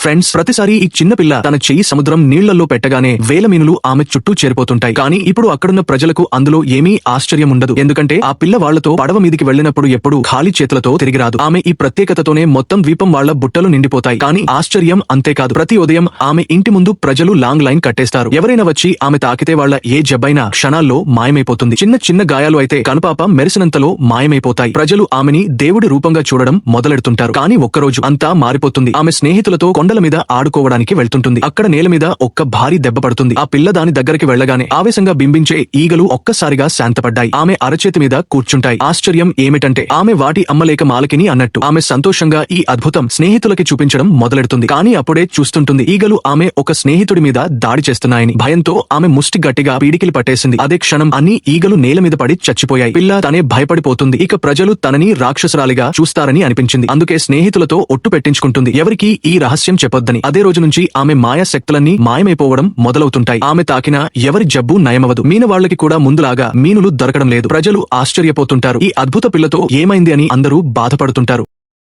Friends, ప్రతిసారి ఈ చిన్న పిల్ల తన చెయ్యి సముద్రం నీళ్లలో పెట్టగానే వేల మీనులు ఆమె చుట్టూ చేరిపోతుంటాయి. కానీ ఇప్పుడు అక్కడున్న ప్రజలకు అందులో ఏమీ ఆశ్చర్యం ఉండదు. ఎందుకంటే ఆ పిల్ల వాళ్లతో పడవ మీదికి వెళ్లినప్పుడు ఎప్పుడూ ఖాళీ చేతులతో తిరిగి రాదు. ఆమె ఈ ప్రత్యేకతతోనే మొత్తం ద్వీపం వాళ్ల బుట్టలు నిండిపోతాయి. కానీ ఆశ్చర్యం అంతేకాదు, ప్రతి ఉదయం ఆమె ఇంటి ముందు ప్రజలు లాంగ్ లైన్ కట్టేస్తారు. ఎవరైనా వచ్చి ఆమె తాకితే వాళ్ల ఏ జబ్బైనా క్షణాల్లో మాయమైపోతుంది. చిన్న చిన్న గాయాలు అయితే కనుపాప మెరిసినంతలో మాయమైపోతాయి. ప్రజలు ఆమెని దేవుడి రూపంగా చూడడం మొదలెడుతుంటారు. కానీ ఒక్కరోజు అంతా మారిపోతుంది. ఆమె స్నేహితులతో కొండల మీద ఆడుకోవడానికి వెళ్తుంటుంది. అక్కడ నేల మీద ఒక్క భారీ దెబ్బ పడుతుంది. ఆ పిల్ల దాని దగ్గరికి వెళ్లగానే ఆవేశంగా బింబించే ఈగలు ఒక్కసారిగా శాంతపడ్డాయి. ఆమె అరచేతి మీద కూర్చుంటాయి. ఆశ్చర్యం ఏమిటంటే ఆమె వాటి అమ్మలేక మాలకిని అన్నట్టు ఆమె సంతోషంగా ఈ అద్భుతం స్నేహితులకి చూపించడం మొదలెడుతుంది. కానీ అప్పుడే చూస్తుంటుంది, ఈగలు ఆమె ఒక స్నేహితుడి మీద దాడి చేస్తున్నాయని. భయంతో ఆమె ముష్టి గట్టిగా పీడికిలి పట్టేసింది. అదే క్షణం అన్ని ఈగలు నేల మీద పడి చచ్చిపోయాయి. పిల్ల తనే భయపడిపోతుంది. ఇక ప్రజలు తనని రాక్షసురాలిగా చూస్తారని అనిపించింది. అందుకే స్నేహితులతో ఒట్టు పెట్టించుకుంటుంది, ఎవరికి ఈ రహస్యం చెప్పొద్దని. అదే రోజు నుంచి ఆమె మాయా శక్తులన్నీ మాయమైపోవడం మొదలవుతుంటాయి. ఆమె తాకినా ఎవరి జబ్బు నయమవదు. మీనవాళ్లకి కూడా ముందులాగా మీనులు దొరకడం లేదు. ప్రజలు ఆశ్చర్యపోతుంటారు, ఈ అద్భుత పిల్లతో ఏమైంది అని అందరూ బాధపడుతుంటారు.